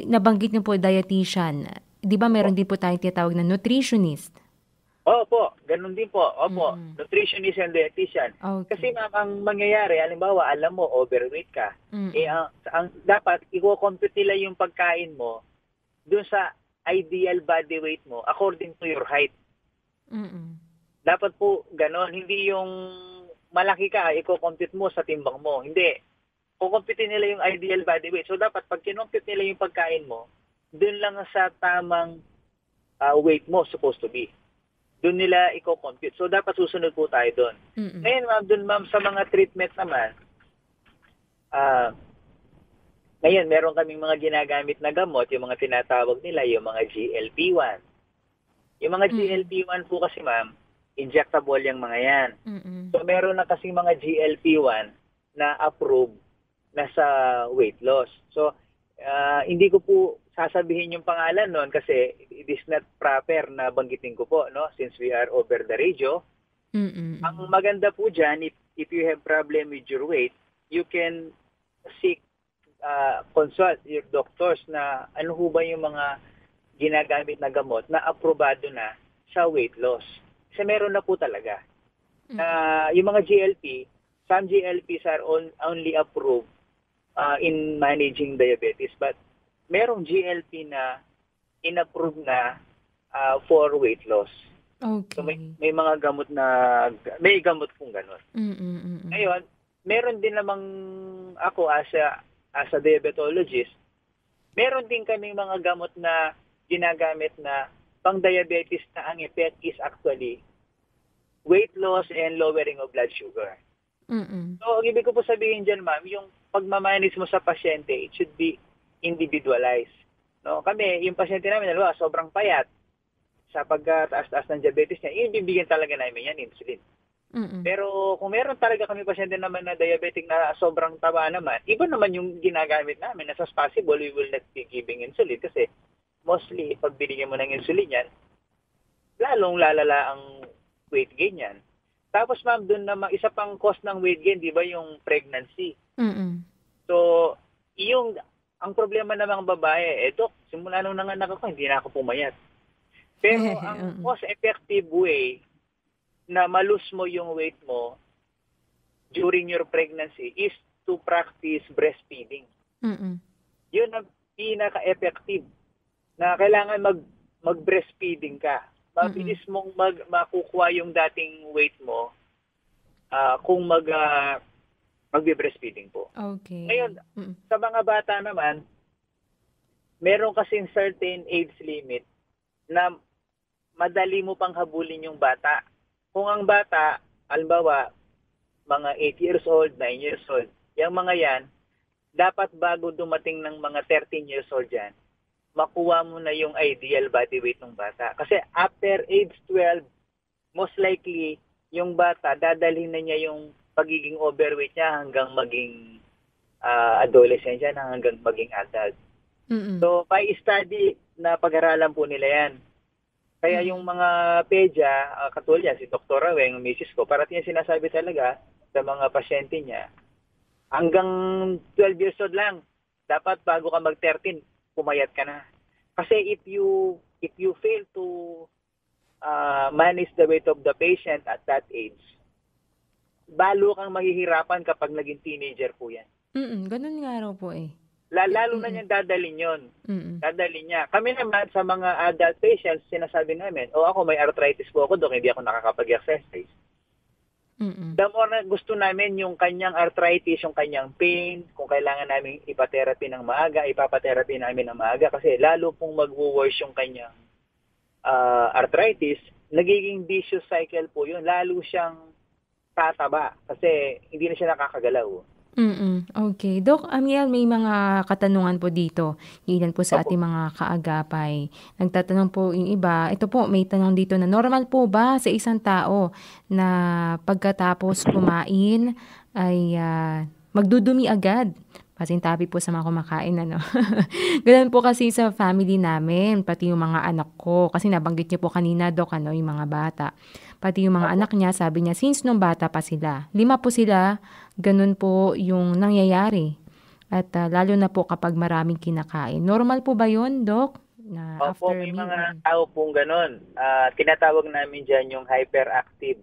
Nabanggit niyo po dietitian. Di ba meron din po tayong tinatawag na nutritionist? Opo, ganun din po. Opo, nutritionist and dietitian. Okay. Kasi ma'am, ang mangyayari, halimbawa, alam mo, overweight ka. Ang dapat, i-compute nila yung pagkain mo dun sa ideal body weight mo according to your height. Dapat po ganon. Hindi yung malaki ka, i-compute mo sa timbang mo. Hindi. Kukompute nila yung ideal body weight. So, dapat pag kinompute nila yung pagkain mo, dun lang sa tamang weight mo supposed to be. Dun nila i-compute. So, dapat susunod po tayo dun. Ngayon, ma'am, dun ma'am, sa mga treatment naman, ngayon, meron kaming mga ginagamit na gamot, yung mga tinatawag nila, yung mga GLP-1. Yung mga GLP-1 po kasi, ma'am, injectable yung mga yan. So, meron na kasi mga GLP-1 na approved na sa weight loss. So, Hindi ko po sasabihin yung pangalan noon kasi it is not proper na banggitin ko po, no? Since we are over the radio. Ang maganda po dyan, if you have problem with your weight, you can seek consult your doctors na ano ho ba yung mga ginagamit na gamot na aprobado na sa weight loss. Kasi meron na po talaga. Yung mga GLP, some GLPs are only approved in managing diabetes, but merong GLP na inapprove na for weight loss. Okay. So may mga gamot na, may gamot pong gano'n. Ngayon, meron din namang ako as a diabetologist, meron din kami mga gamot na ginagamit na pang-diabetes na ang effect is actually weight loss and lowering of blood sugar. So, ang ibig ko po sabihin dyan, ma'am, yung pagmamanage mo sa pasyente, it should be individualized. No? Kami, yung pasyente namin, sobrang payat sa pagkataas-taas ng diabetes niya, ibibigyan talaga namin yan, insulin. Pero kung meron talaga kami pasyente naman na diabetic na sobrang taba naman, iba naman yung ginagamit namin. As possible, we will not be giving insulin kasi mostly, pag binigyan mo ng insulin yan, lalong lalala ang weight gain yan. Tapos ma'am, dun naman, isa pang cause ng weight gain, di ba, yung pregnancy. So, ang problema ng mga babae, Dok, simula nung nanganak ako, hindi na ako pumayat. Pero ang most effective way na malus mo yung weight mo during your pregnancy is to practice breastfeeding. Yun ang pinaka-effective na kailangan mag-breastfeeding ka. Mabilis mong makukuha yung dating weight mo kung magbe-breastfeeding po. Okay. Ngayon, sa mga bata naman, meron kasing certain age limit na madali mo pang habulin yung bata. Kung ang bata, halimbawa, mga 8 years old, 9 years old, yung mga yan, dapat bago dumating ng mga 13 years old yan, makuha mo na yung ideal body weight ng bata. Kasi after age 12, most likely, yung bata, dadalhin na niya yung pagiging overweight niya hanggang maging adolescent siya, hanggang maging adult. So, by study, na pag-aralan po nila yan. Kaya yung mga pedya, katulad si Dr. Raweng, misis ko, parating niya sinasabi talaga sa mga pasyente niya, hanggang 12 years old lang, dapat bago ka mag-13, pumayat ka na. Kasi if you fail to manage the weight of the patient at that age, balo kang mahihirapan kapag naging teenager po yan. Ganun nga raw po eh. Lalo na niyang dadalhin yun. Dadalhin niya. Kami naman sa mga adult patients, sinasabi namin, ako may arthritis po ako, Dok, hindi ako nakakapag-exercise. The more na gusto namin yung kanyang arthritis, yung kanyang pain, kung kailangan namin ipatherapy ng maaga, ipapatherapy namin ng maaga kasi lalo pong mag-worse yung kanyang arthritis, nagiging vicious cycle po yun. Lalo siyang tataba kasi hindi na siya nakakagalaw. Okay. Doc Amiel, may mga katanungan po dito. Ilan po sa ating mga kaagapay. Nagtatanong po yung iba. Ito po, may tanong dito na normal po ba sa isang tao na pagkatapos kumain ay magdudumi agad? Pasintabi po sa mga kumakain, ano. Ganun po kasi sa family namin, pati yung mga anak ko. Kasi nabanggit niyo po kanina, Doc, yung mga bata. Pati yung mga anak niya, sabi niya, since nung bata pa sila, 5 po sila, ganun po yung nangyayari. At lalo na po kapag maraming kinakain. Normal po ba yun, Doc? Na Opo, may mga tao pong ganun. Tinatawag namin dyan yung hyperactive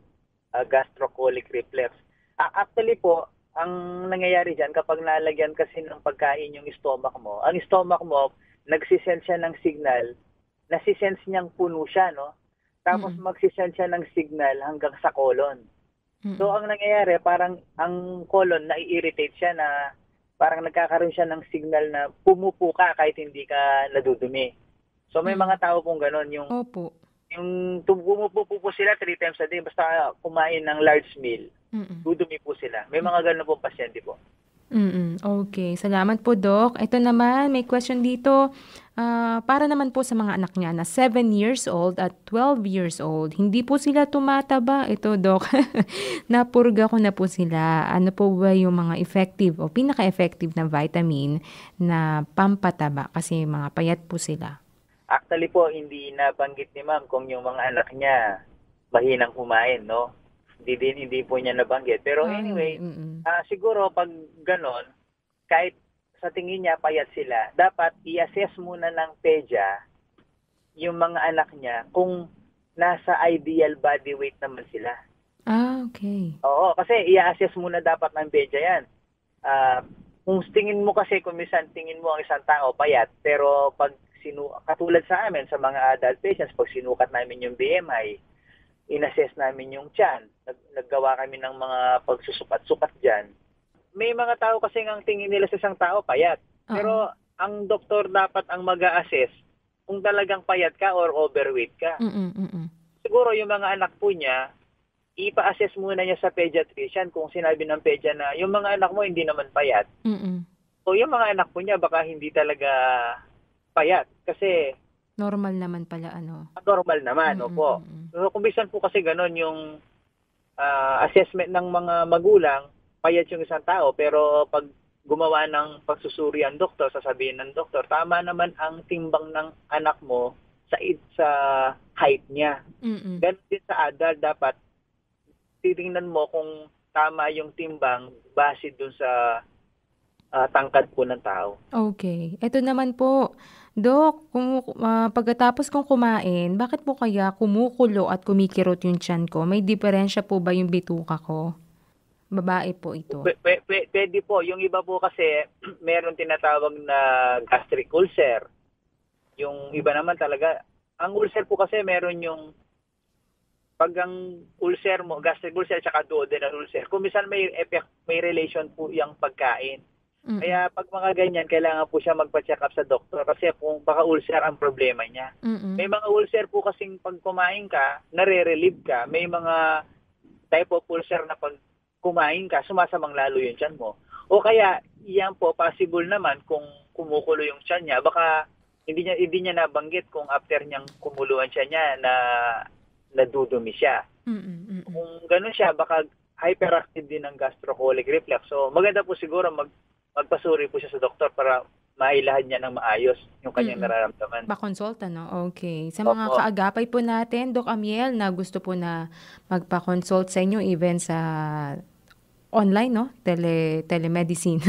gastrocolic reflex. Actually po, ang nangyayari dyan, kapag nalagyan kasi ng pagkain yung stomach mo, ang stomach mo, nagsisend siya ng signal, nasisense niyang puno siya, no? Tapos magsisend siya ng signal hanggang sa colon. So, ang nangyayari, parang ang colon, nai-irritate siya na parang nagkakaroon siya ng signal na pumupo ka kahit hindi ka nadudumi. So, may mga tao pong gano'n. Yung pumupo po sila 3 times a day, basta kumain ng large meal, dudumi po sila. May mga gano'n pong pasyente po. Okay, salamat po, Doc. Ito naman, may question dito. Para naman po sa mga anak niya na 7 years old at 12 years old, hindi po sila tumataba. Ito, Doc, napurga ko na po sila. Ano po ba yung mga effective o pinaka-effective na vitamin na pampataba kasi mga payat po sila? Actually po, hindi nabanggit ni ma'am kung yung mga anak niya mahinang kumain, no? Hindi po niya nabanggit. Pero anyway, siguro pag ganon, kahit sa tingin niya payat sila, dapat i-assess muna ng PEDIA yung mga anak niya kung nasa ideal body weight naman sila. Okay. Oo, kasi i-assess muna dapat ng PEDIA yan. Kung tingin mo kasi, kung minsan tingin mo ang isang tao payat, pero pag katulad sa amin, sa mga adult patients, pag sinukat namin yung BMI, in-assess namin yung tiyan. Naggawa kami ng mga pagsusukat-sukat dyan. May mga tao kasi ang tingin nila sa isang tao payat. Pero ang doktor dapat ang mag-a-assess kung talagang payat ka or overweight ka. Siguro yung mga anak po niya, ipa-assess muna niya sa pediatrician kung sinabi ng pedia na yung mga anak mo hindi naman payat. O yung mga anak po niya baka hindi talaga payat. Kasi normal naman pala, ano? Normal naman, opo. So, kumbisan po kasi ganon yung assessment ng mga magulang, payat yung isang tao, pero pag gumawa ng pagsusuri ang doktor, sasabihin ng doktor, tama naman ang timbang ng anak mo sa height niya. Ganon din sa adult, dapat titingnan mo kung tama yung timbang base dun sa tangkad po ng tao. Okay. Ito naman po, Dok, pagkatapos kong kumain, bakit po kaya kumukulo at kumikirot yung tiyan ko? May diferensya po ba yung bituka ko? Babae po ito. Pwede po. Yung iba po kasi, meron tinatawag na gastric ulcer. Yung iba naman talaga, ang ulcer po kasi meron yung, pag ang ulcer mo, gastric ulcer at duodenal ulcer, kung minsan may relation po yung pagkain. Kaya pag mga ganyan, kailangan po siya magpa-check up sa doktor kasi kung baka ulcer ang problema niya. May mga ulcer po kasing pag kumain ka, nare-relieve ka. May mga type of ulcer na pag kumain ka, sumasamang lalo yung tiyan mo. O kaya, yan po, possible naman kung kumukulo yung tiyan niya, baka hindi niya nabanggit kung after niyang kumuluan siya niya na nadudumi siya. Kung gano'n siya, baka hyperactive din ng gastrocolic reflex. So, maganda po siguro magpasuri po siya sa doktor para mailahad niya ng maayos yung kanyang nararamdaman. Pa-consult, no? Okay. Sa mga kaagapay po natin, Doc Amiel, na gusto po na magpa-consult sa inyo even sa online, no? Telemedicine.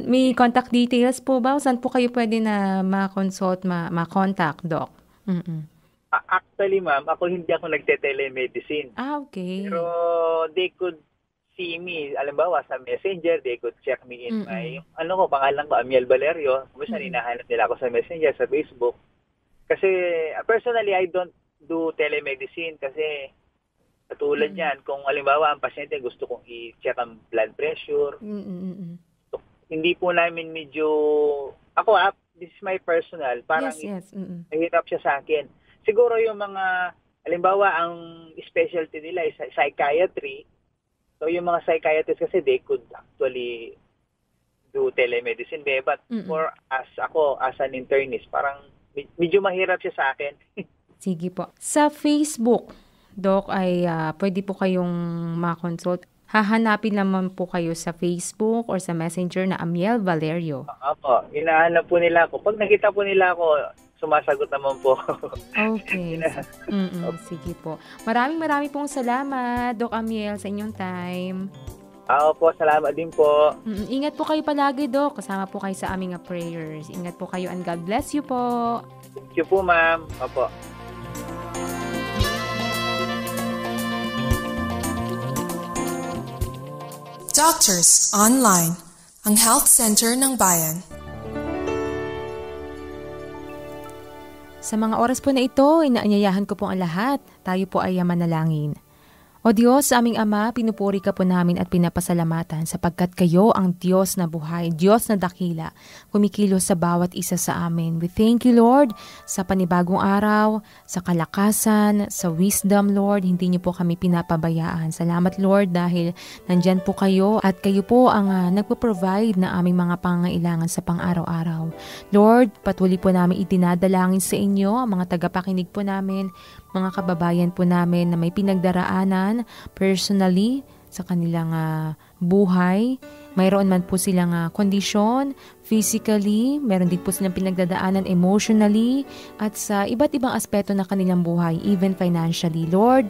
May contact details po ba? Saan po kayo pwede na ma-consult, ma-contact, Doc? Actually, ma'am, hindi ako nagte-telemedicine. Okay. Pero they could see me, alimbawa sa Messenger, they could check me in my, pangalan ko, Amiel Valerio. Minsan hinahanap nila ako sa Messenger, sa Facebook. Kasi, personally, I don't do telemedicine kasi katulad yan, kung alimbawa ang pasyente gusto kong i-check ang blood pressure, hindi po namin medyo, this is my personal, parang mahirap siya sa akin. Siguro yung mga, alimbawa, ang specialty nila is psychiatry. So, yung mga psychiatrists kasi, they could actually do telemedicine. But for ako, as an internist, parang medyo mahirap siya sa akin. Sige po. Sa Facebook, Doc, ay pwede po kayong ma-consult. Hahanapin naman po kayo sa Facebook or sa Messenger na Amiel Valerio. Opo. Hinahanap po nila ako. Pag nakita po nila ako, sumasagot naman po. Okay. Sige po. Maraming pong salamat, Doc Amiel, sa inyong time. Po, salamat din po. Ingat po kayo palagi, Doc. Kasama po kayo sa aming prayers. Ingat po kayo and God bless you po. Thank you po, ma'am. Opo. Doctors Online, ang health center ng bayan. Sa mga oras po na ito, inaanyayahan ko po ang lahat. Tayo po ay manalangin. O Diyos, aming Ama, pinupuri ka po namin at pinapasalamatan sapagkat kayo ang Diyos na buhay, Diyos na dakila, kumikilos sa bawat isa sa amin. We thank you, Lord, sa panibagong araw, sa kalakasan, sa wisdom, Lord. Hindi niyo po kami pinapabayaan. Salamat, Lord, dahil nandyan po kayo at kayo po ang nagpo-provide na aming mga pangangailangan sa pang-araw-araw. Lord, patuloy po namin itinadalangin sa inyo ang mga tagapakinig po namin, mga kababayan po namin na may pinagdaraanan personally sa kanilang buhay. Mayroon man po silang kondisyon, physically, meron din po silang pinagdadaanan emotionally, at sa iba't ibang aspeto ng kanilang buhay, even financially. Lord,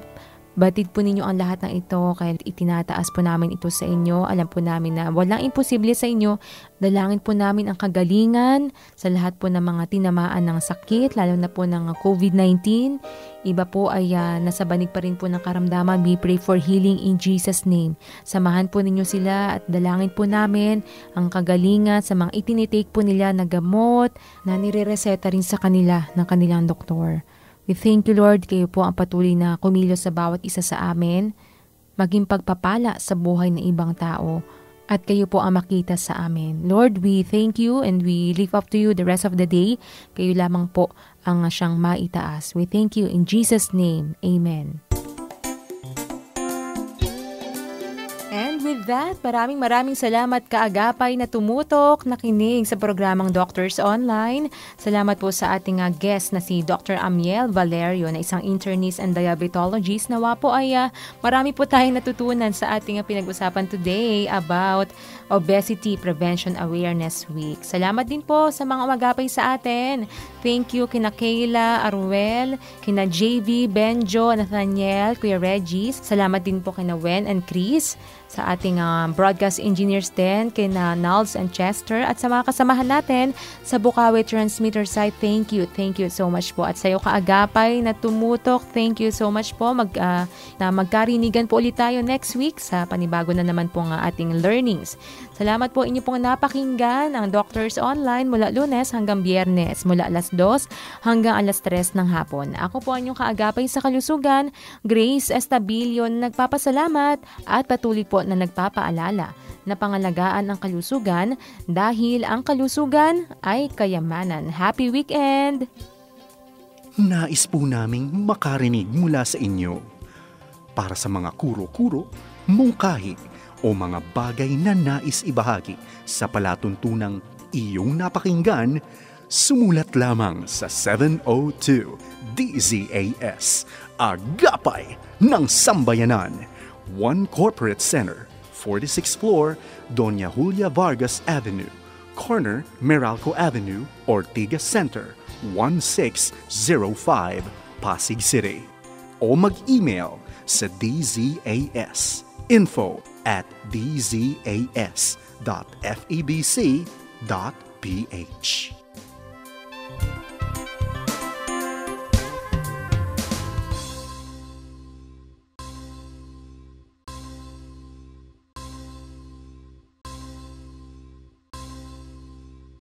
batid po ninyo ang lahat ng ito, kaya itinataas po namin ito sa inyo. Alam po namin na walang imposible sa inyo. Dalangin po namin ang kagalingan sa lahat po ng mga tinamaan ng sakit, lalo na po ng COVID-19. Iba po ay nasa banig pa rin po ng karamdaman. We pray for healing in Jesus' name. Samahan po ninyo sila at dalangin po namin ang kagalingan sa mga itinitake po nila na gamot na nire-reseta rin sa kanila ng kanilang doktor. We thank you, Lord, kayo po ang patuloy na kumilos sa bawat isa sa amin, maging pagpapala sa buhay ng ibang tao, at kayo po ang makita sa amin. Lord, we thank you and we lift up to you the rest of the day. Kayo lamang po ang siyang maitaas. We thank you in Jesus' name. Amen. And with that, maraming salamat kaagapay na tumutok, nakinig sa programang Doctors Online. Salamat po sa ating guest na si Dr. Amiel Valerio na isang internist and diabetologist. Nawa po ay marami po tayong natutunan sa ating pinag-usapan today about Obesity Prevention Awareness Week. Salamat din po sa mga umagapay sa atin. Thank you kina Kayla, Aruel, kina JV, Benjo, Nathaniel, Kuya Regis. Salamat din po kina Wen and Chris, sa ating broadcast engineers din, kina Nals and Chester, at sa mga kasamahan natin sa Bukawi Transmitter site. Thank you so much po. At sa iyo kaagapay na tumutok, thank you so much po. Na magkarinigan po ulit tayo next week sa panibago na naman po ng ating learnings. Salamat po inyo pong napakinggan ang Doctors Online mula Lunes hanggang Biyernes, mula alas 2 hanggang alas 3 ng hapon. Ako po ang inyong kaagapay sa kalusugan, Grace Estabilio, na nagpapasalamat at patuloy po na nagpapaalala na pangalagaan ang kalusugan dahil ang kalusugan ay kayamanan. Happy weekend! Nais po naming makarinig mula sa inyo. Para sa mga kuro-kuro, mungkahi, o mga bagay na nais ibahagi sa palatuntunang iyong napakinggan, sumulat lamang sa 702 DZAS, Agapay ng Sambayanan, 1 Corporate Center, 46th floor, Doña Julia Vargas Avenue, corner Meralco Avenue, Ortigas Center, 1605, Pasig City. O mag-email sa dzas@dzas.febc.ph.